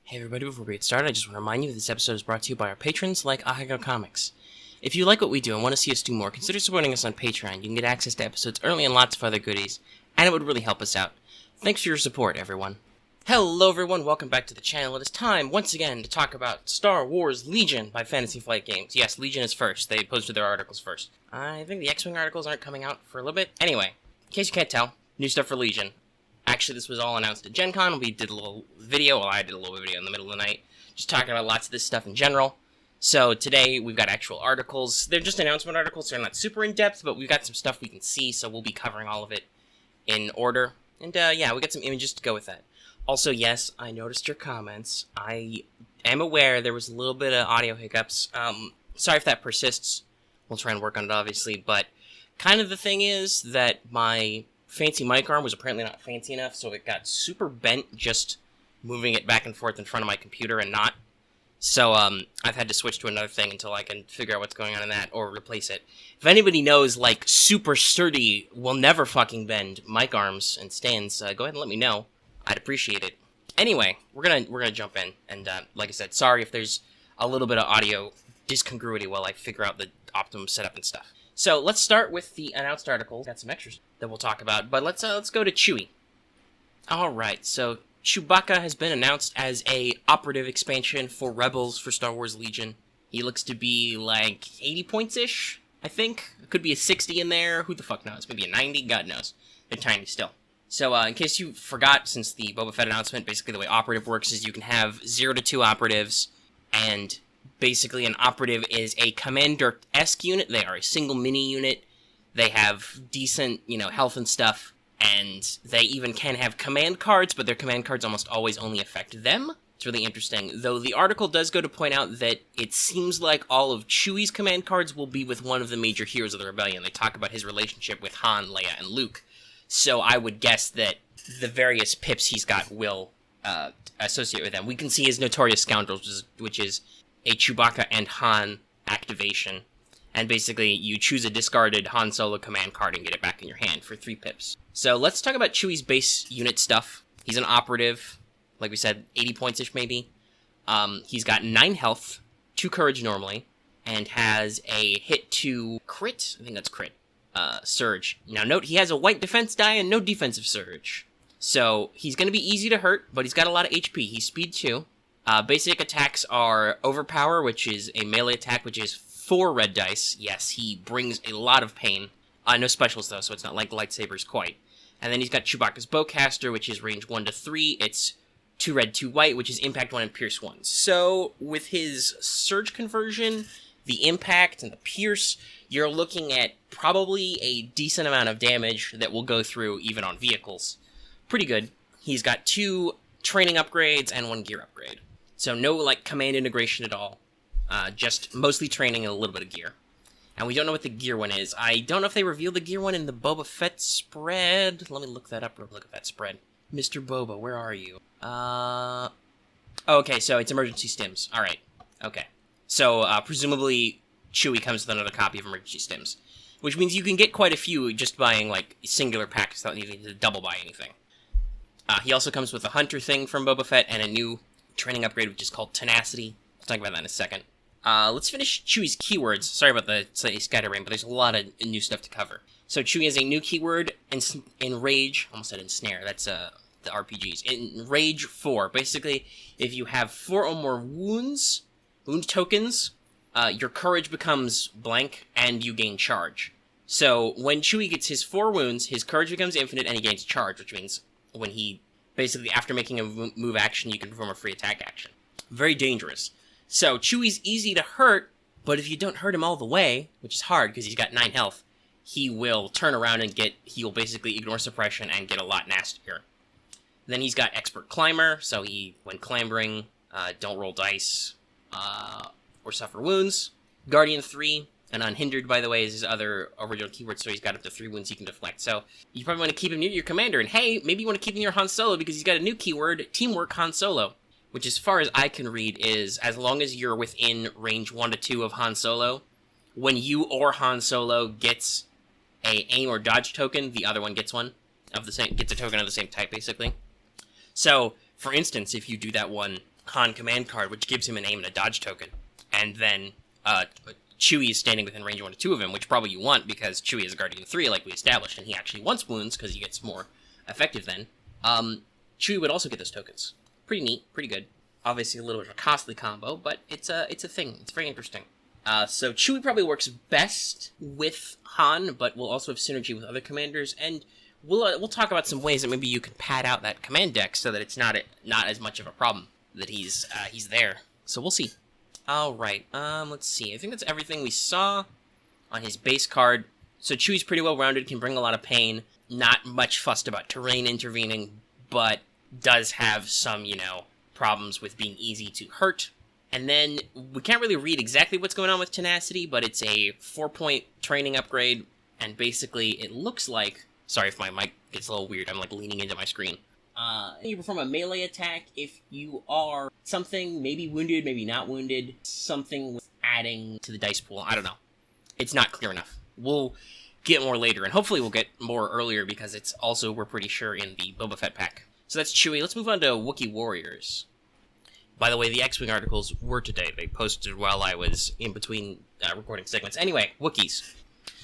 Hey everybody, before we get started, I just want to remind you that this episode is brought to you by our patrons like Ahigo Comics. If you like what we do and want to see us do more, consider supporting us on Patreon. You can get access to episodes early and lots of other goodies, and it would really help us out. Thanks for your support, everyone. Hello everyone, welcome back to the channel. It is time, once again, to talk about Star Wars Legion by Fantasy Flight Games. Yes, Legion is first. They posted their articles first. I think the X-Wing articles aren't coming out for a little bit. Anyway, in case you can't tell, new stuff for Legion. Actually, this was all announced at Gen Con. We did a little video, well, I did a little video in the middle of the night, just talking about lots of this stuff in general. So today, we've got actual articles. They're just announcement articles, so they're not super in-depth, but we've got some stuff we can see, so we'll be covering all of it in order. And yeah, we got some images to go with that. Also, yes, I noticed your comments. I am aware there was a little bit of audio hiccups. Sorry if that persists. We'll try and work on it, obviously, but kind of the thing is that my fancy mic arm was apparently not fancy enough, so it got super bent just moving it back and forth in front of my computer and not. So, I've had to switch to another thing until I can figure out what's going on in that, or replace it. If anybody knows, like, super sturdy, will never fucking bend mic arms and stands, go ahead and let me know. I'd appreciate it. Anyway, we're gonna jump in, and, like I said, sorry if there's a little bit of audio discongruity while I figure out the optimum setup and stuff. So, let's start with the announced article. Got some extras that we'll talk about, but let's go to Chewie. Alright, so Chewbacca has been announced as a operative expansion for Rebels for Star Wars Legion. He looks to be like 80 points-ish, I think. It could be a 60 in there, who the fuck knows? Maybe a 90, God knows. They're tiny still. So, in case you forgot, since the Boba Fett announcement, basically the way operative works is you can have 0 to 2 operatives, and basically an operative is a commander-esque unit. They are a single mini unit. They have decent, health and stuff, and they even can have command cards, but their command cards almost always only affect them. It's really interesting, though the article does go to point out that it seems like all of Chewie's command cards will be with one of the major heroes of the Rebellion. They talk about his relationship with Han, Leia, and Luke, so I would guess that the various pips he's got will associate with them. We can see his Notorious Scoundrels, which is a Chewbacca and Han activation. And basically, you choose a discarded Han Solo command card and get it back in your hand for 3 pips. So let's talk about Chewie's base unit stuff. He's an operative, like we said, 80 points-ish maybe. He's got 9 health, 2 courage normally, and has a hit to crit, I think that's crit, surge. Now note, he has a white defense die and no defensive surge. So he's going to be easy to hurt, but he's got a lot of HP. He's speed 2. Basic attacks are Overpower, which is a melee attack, which is 4 red dice. Yes, he brings a lot of pain. No specials, though, so it's not like lightsabers quite. And then he's got Chewbacca's Bowcaster, which is range 1 to 3. It's 2 red, 2 white, which is impact 1 and pierce 1. So, with his surge conversion, the impact, and the pierce, you're looking at probably a decent amount of damage that will go through even on vehicles. Pretty good. He's got 2 training upgrades and 1 gear upgrade. So no, command integration at all. Just mostly training and a little bit of gear. And we don't know what the gear one is. I don't know if they revealed the gear one in the Boba Fett spread. Let me look that up real quick. Look at that spread. Mr. Boba, where are you? Okay, so it's emergency stims. Alright. Okay. So, presumably, Chewie comes with another copy of emergency stims. Which means you can get quite a few just buying, singular packs without needing to double buy anything. He also comes with a Hunter thing from Boba Fett and a new training upgrade, which is called Tenacity. We'll talk about that in a second. Let's finish Chewie's keywords. Sorry about the slightly scatterbrain, but there's a lot of new stuff to cover. So Chewie has a new keyword, Enrage. Almost said Ensnare. That's the RPGs. Enrage 4. Basically, if you have 4 or more wound tokens, your courage becomes blank, and you gain charge. So when Chewie gets his 4 wounds, his courage becomes infinite, and he gains charge, which means when he, basically, after making a move action, you can perform a free attack action. Very dangerous. So, Chewie's easy to hurt, but if you don't hurt him all the way, which is hard because he's got 9 health, he will turn around and he'll basically ignore suppression and get a lot nastier. Then he's got Expert Climber, so when clambering, don't roll dice, or suffer wounds. Guardian 3, and Unhindered, by the way, is his other original keyword, so he's got up to 3 wounds he can deflect. So, you probably want to keep him near your commander, and hey, maybe you want to keep him near Han Solo because he's got a new keyword, Teamwork Han Solo. Which, as far as I can read, is as long as you're within range 1 to 2 of Han Solo, when you or Han Solo gets a aim or dodge token, the other one gets one gets a token of the same type, basically. So, for instance, if you do that one Han command card, which gives him an aim and a dodge token. And then Chewie is standing within range 1 to 2 of him, which probably you want because Chewie is a Guardian 3, like we established, and he actually wants wounds because he gets more effective then. Chewie would also get those tokens. Pretty neat, pretty good. Obviously a little bit of a costly combo, but it's a thing. It's very interesting. So Chewie probably works best with Han, but will also have synergy with other commanders, and we'll talk about some ways that maybe you can pad out that command deck so that it's not as much of a problem that he's there. So we'll see. All right. Let's see. I think that's everything we saw on his base card. So Chewie's pretty well rounded, can bring a lot of pain. Not much fussed about terrain intervening, but does have some, problems with being easy to hurt. And then we can't really read exactly what's going on with Tenacity, but it's a 4-point training upgrade, and basically it looks like... Sorry if my mic gets a little weird, I'm like leaning into my screen. You perform a melee attack if you are something, maybe wounded, maybe not wounded, something with adding to the dice pool, I don't know. It's not clear enough. We'll get more later, and hopefully we'll get more earlier because it's also, we're pretty sure, in the Boba Fett pack. So that's Chewie. Let's move on to Wookiee Warriors. By the way, the X-Wing articles were today. They posted while I was in between recording segments. Anyway, Wookiees.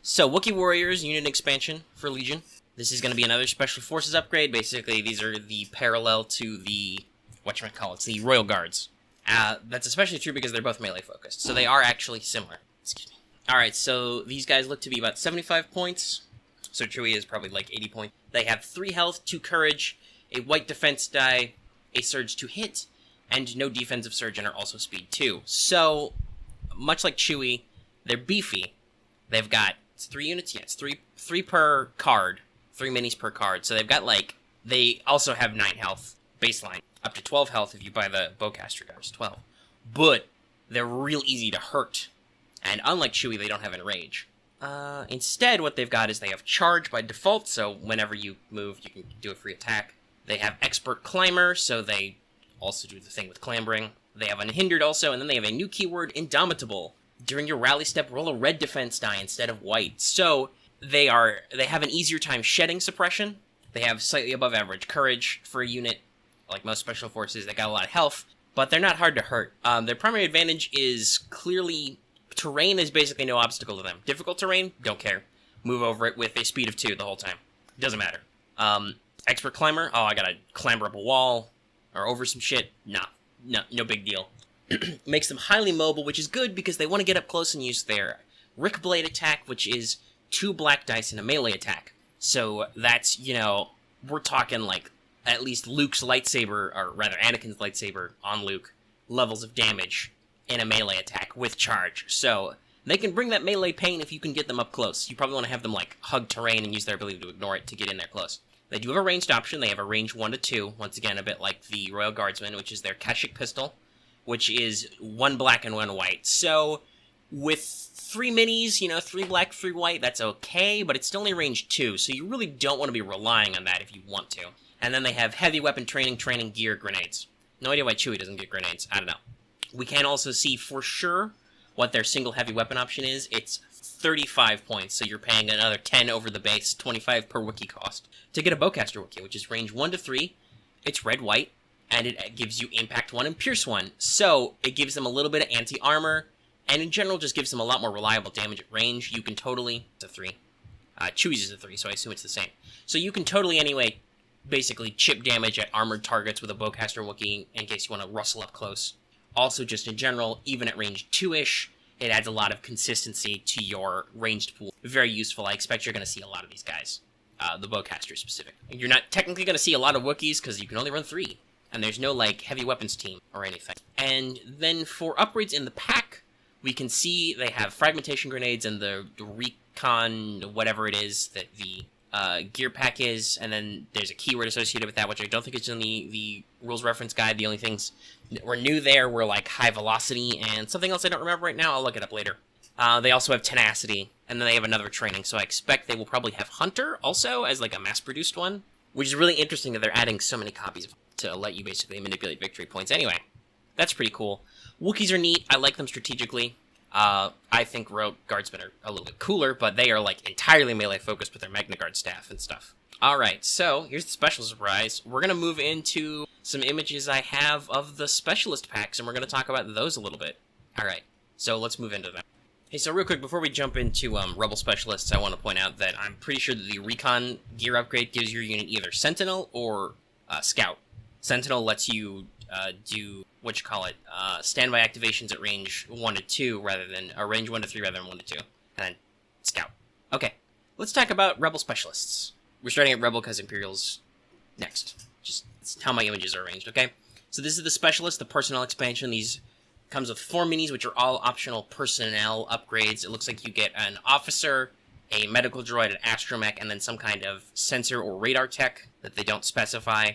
So, Wookiee Warriors, unit expansion for Legion. This is going to be another Special Forces upgrade. Basically, these are the parallel to the, whatchamacallit, the Royal Guards. That's especially true because they're both melee-focused, so they are actually similar. Excuse me. Alright, so these guys look to be about 75 points. So Chewie is probably like 80 points. They have 3 health, 2 courage, a white defense die, a surge to hit, and no defensive surge, and are also speed 2. So, much like Chewie, they're beefy. They've got 3 units, yeah, it's 3 per card, 3 minis per card. So they've got they also have 9 health baseline, up to 12 health if you buy the bowcaster guards, 12. But they're real easy to hurt, and unlike Chewie, they don't have enrage. Instead, what they've got is they have charge by default, so whenever you move, you can do a free attack. They have expert climber, so they also do the thing with clambering. They have unhindered also, and then they have a new keyword, indomitable. During your rally step, roll a red defense die instead of white. So they have an easier time shedding suppression. They have slightly above average courage for a unit, like most special forces. They got a lot of health, but they're not hard to hurt. Their primary advantage is clearly terrain is basically no obstacle to them. Difficult terrain, don't care. Move over it with a speed of 2 the whole time. Doesn't matter. Expert climber, I gotta clamber up a wall or over some shit. No big deal. Makes them highly mobile, which is good because they want to get up close and use their Rick Blade attack, which is 2 black dice in a melee attack. So that's, we're talking like at least Luke's lightsaber, or rather Anakin's lightsaber on Luke, levels of damage in a melee attack with charge. So they can bring that melee pain if you can get them up close. You probably want to have them hug terrain and use their ability to ignore it to get in there close. They do have a ranged option. They have a range 1 to 2, once again a bit like the Royal Guardsman, which is their Kashyyyk pistol, which is 1 black and 1 white. So with 3 minis, 3 black, 3 white, that's okay, but it's still only range 2, so you really don't want to be relying on that if you want to. And then they have heavy weapon training gear, grenades. No idea why Chewie doesn't get grenades. I don't know. We can also see for sure what their single heavy weapon option is. It's 35 points, so you're paying another 10 over the base, 25 per Wookiee cost, to get a Bowcaster Wookiee, which is range 1 to 3. It's red-white, and it gives you Impact 1 and Pierce 1. So it gives them a little bit of anti-armor, and in general just gives them a lot more reliable damage at range. You can totally... It's a 3. Chewie's is a 3, so I assume it's the same. So you can totally, anyway, basically chip damage at armored targets with a Bowcaster Wookiee in case you want to rustle up close. Also, just in general, even at range 2-ish, it adds a lot of consistency to your ranged pool. Very useful. I expect you're going to see a lot of these guys. The Bowcaster specific. You're not technically going to see a lot of Wookiees because you can only run 3. And there's no, heavy weapons team or anything. And then for upgrades in the pack, we can see they have fragmentation grenades and the recon, whatever it is that the gear pack is. And then there's a keyword associated with that, which I don't think is in the rules reference guide. The only things that were new there were high velocity and something else I don't remember right now. I'll look it up later. They also have tenacity, and then they have another training, so I expect they will probably have Hunter also as a mass-produced one, which is really interesting that they're adding so many copies to let you basically manipulate victory points. Anyway, that's pretty cool. Wookiees are neat. I like them strategically. I think Rogue Guardsmen are a little bit cooler, but they are, like, entirely melee-focused with their Magna Guard staff and stuff. Alright, so, here's the special surprise. We're gonna move into some images I have of the Specialist packs, and we're gonna talk about those a little bit. Alright, so let's move into that. Hey, so real quick, before we jump into Rebel Specialists, I want to point out that I'm pretty sure that the Recon gear upgrade gives your unit either Sentinel or Scout. Sentinel lets you do, standby activations at range 1 to 2 rather than, range 1 to 3 rather than 1 to 2. And then Scout. Okay, let's talk about Rebel Specialists. We're starting at Rebel because Imperial's next. Just, it's how my images are arranged, okay? So this is the Specialist, the personnel expansion. These comes with 4 minis, which are all optional personnel upgrades. It looks like you get an officer, a medical droid, an astromech, and then some kind of sensor or radar tech that they don't specify.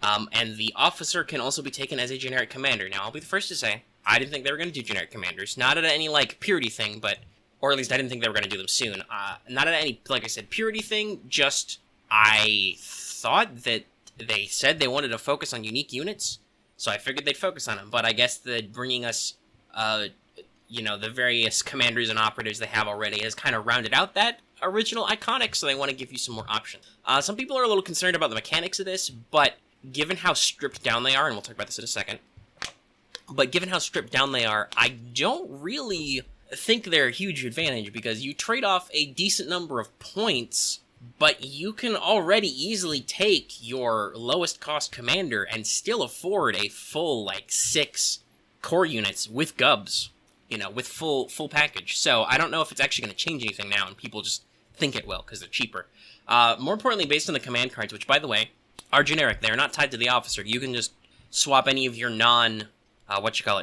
And the officer can also be taken as a generic commander. Now, I'll be the first to say, I didn't think they were going to do generic commanders. Not at any, like, purity thing, but... Or at least I didn't think they were going to do them soon. Not at any, like I said, purity thing, just... I thought that they said they wanted to focus on unique units, so I figured they'd focus on them. But I guess that bringing us, the various commanders and operatives they have already has kind of rounded out that original iconic, so they want to give you some more options. Some people are a little concerned about the mechanics of this, but given how stripped down they are, and we'll talk about this in a second, but given how stripped down they are, I don't really think they're a huge advantage, because you trade off a decent number of points, but you can already easily take your lowest cost commander and still afford a full, 6 core units with gubs, with full package. So I don't know if it's actually going to change anything now, and people just think it will, because they're cheaper. More importantly, based on the command cards, which, by the way, are generic. They're not tied to the officer. You can just swap any of your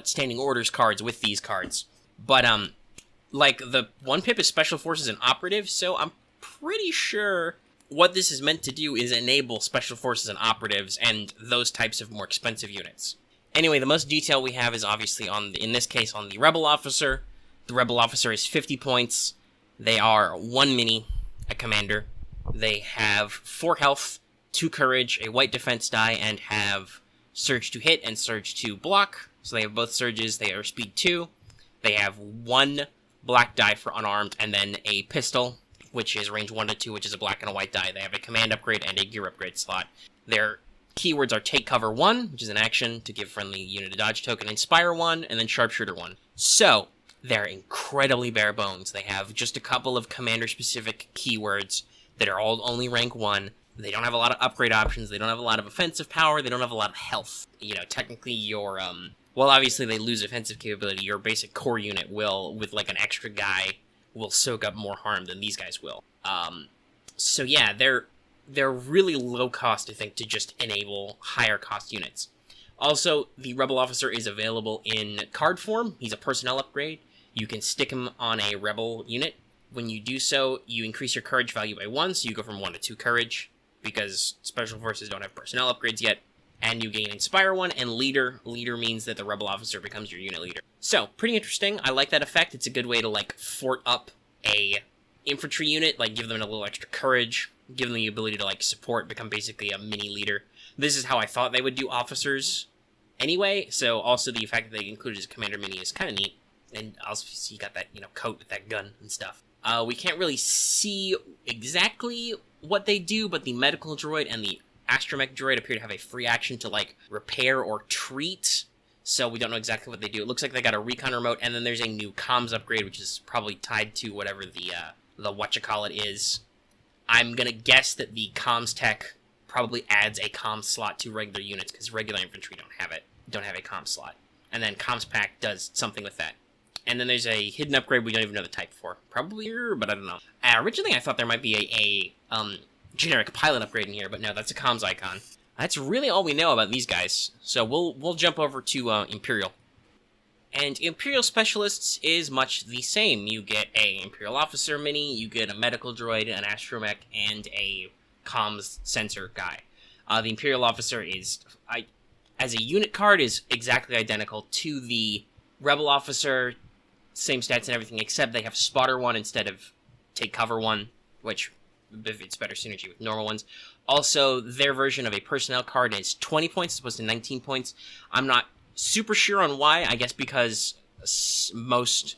standing orders cards with these cards. But, the 1-pip is Special Forces and Operative, so I'm pretty sure what this is meant to do is enable Special Forces and Operatives and those types of more expensive units. Anyway, the most detail we have is obviously in this case, on the Rebel Officer. The Rebel Officer is 50 points. They are 1 mini, a commander. They have 4 health, 2 courage, a white defense die, and have surge to hit and surge to block. So they have both surges. They are speed 2. They have 1 black die for unarmed, and then a pistol, which is range 1 to 2, which is a black and a white die. They have a command upgrade and a gear upgrade slot. Their keywords are Take Cover 1, which is an action to give friendly unit a dodge token, Inspire 1, and then Sharpshooter 1. So, they're incredibly bare bones. They have just a couple of commander-specific keywords that are all only rank 1. They don't have a lot of upgrade options. They don't have a lot of offensive power. They don't have a lot of health. Technically your, well, obviously they lose offensive capability. Your basic core unit will, with, an extra guy, will soak up more harm than these guys will. So yeah, they're really low cost, I think, to just enable higher cost units. Also, the Rebel Officer is available in card form. He's a personnel upgrade. You can stick him on a Rebel unit. When you do so, you increase your courage value by 1, so you go from 1 to 2 courage, because Special Forces don't have personnel upgrades yet. And you gain Inspire 1, and Leader. Leader means that the Rebel Officer becomes your unit leader. So, pretty interesting. I like that effect. It's a good way to, fort up a infantry unit, give them a little extra courage, give them the ability to, support, become basically a mini leader. This is how I thought they would do officers anyway, so also the fact that they included as a commander mini is kind of neat. And also, you got that, coat with that gun and stuff. We can't really see exactly what they do, but the medical droid and the astromech droid appear to have a free action to, repair or treat, so we don't know exactly what they do. It looks like they got a recon remote, and then there's a new comms upgrade, which is probably tied to whatever the whatchamacallit is. I'm gonna guess that the comms tech probably adds a comms slot to regular units, because regular infantry don't have a comms slot. And then comms pack does something with that. And then there's a hidden upgrade we don't even know the type for. Probably here, but I don't know. Originally I thought there might be a generic pilot upgrade in here, but no, that's a comms icon. That's really all we know about these guys. So we'll jump over to Imperial. And Imperial Specialists is much the same. You get a Imperial Officer mini, you get a medical droid, an astromech, and a comms sensor guy. The Imperial Officer is, as a unit card, is exactly identical to the Rebel Officer, same stats and everything, except they have Spotter 1 instead of Take Cover 1, which it's better synergy with normal ones. Also, their version of a personnel card is 20 points as opposed to 19 points. I'm not super sure on why. I guess because most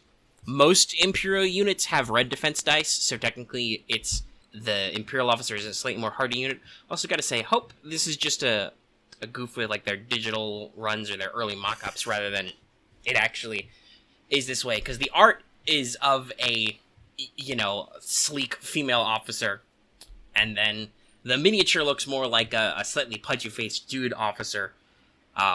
Most Imperial units have red defense dice, so technically it's the Imperial officer is a slightly more hardy unit. Also gotta say, hope this is just a goof with like their digital runs or their early mock-ups rather than it actually is this way, because the art is of a, you know, sleek female officer, and then the miniature looks more like a slightly pudgy-faced dude officer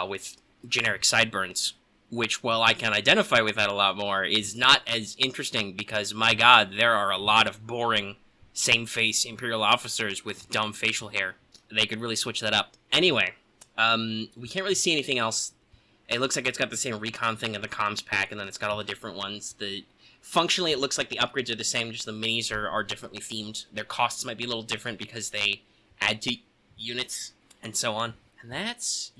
with generic sideburns, which, while I can identify with that a lot more, is not as interesting because, my god, there are a lot of boring same-face Imperial officers with dumb facial hair. They could really switch that up. Anyway, we can't really see anything else. It looks like it's got the same recon thing in the comms pack, and then it's got all the different ones. Functionally, it looks like the upgrades are the same, just the minis are differently themed. Their costs might be a little different because they add to units and so on. And that's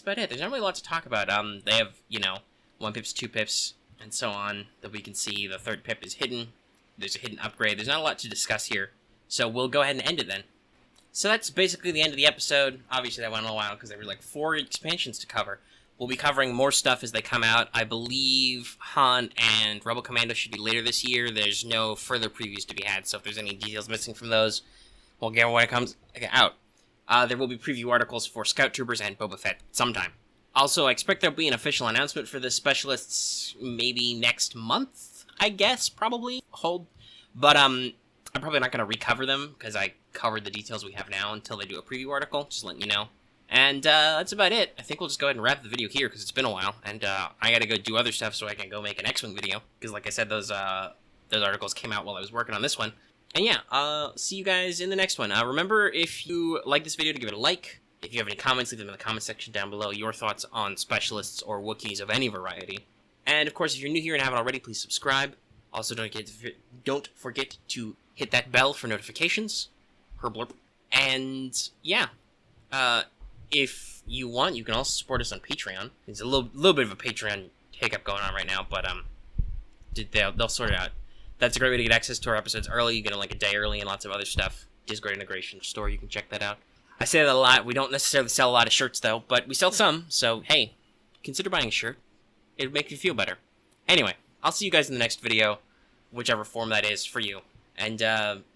about it. There's not really a lot to talk about. They have, you know, 1 pips, 2 pips, and so on that we can see. The 3rd pip is hidden. There's a hidden upgrade. There's not a lot to discuss here. So we'll go ahead and end it then. So that's basically the end of the episode. Obviously, that went a while because there were like 4 expansions to cover. We'll be covering more stuff as they come out. I believe Han and Rebel Commando should be later this year. There's no further previews to be had, so if there's any details missing from those, we'll get when it comes out. There will be preview articles for Scout Troopers and Boba Fett sometime. Also, I expect there'll be an official announcement for the Specialists maybe next month, I guess, probably. But, I'm probably not going to recover them, because I covered the details we have now until they do a preview article, just letting you know. And, that's about it. I think we'll just go ahead and wrap the video here, because it's been a while, and, I gotta go do other stuff so I can go make an X-Wing video, because like I said, those articles came out while I was working on this one. And yeah, see you guys in the next one. Remember, if you like this video, to give it a like. If you have any comments, leave them in the comment section down below. Your thoughts on Specialists or Wookiees of any variety. And, of course, if you're new here and haven't already, please subscribe. Also, don't forget to hit that bell for notifications. Herblurp. And, yeah. If you want, you can also support us on Patreon. There's a little bit of a Patreon hiccup going on right now, but, they'll sort it out. That's a great way to get access to our episodes early. You get them like a day early and lots of other stuff. Discord integration store, you can check that out. I say that a lot. We don't necessarily sell a lot of shirts, though, but we sell some, so hey, consider buying a shirt. It'd make you feel better. Anyway, I'll see you guys in the next video, whichever form that is for you. And,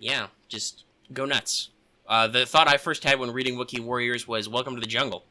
yeah, just go nuts. The thought I first had when reading Wookiee Warriors was, welcome to the jungle.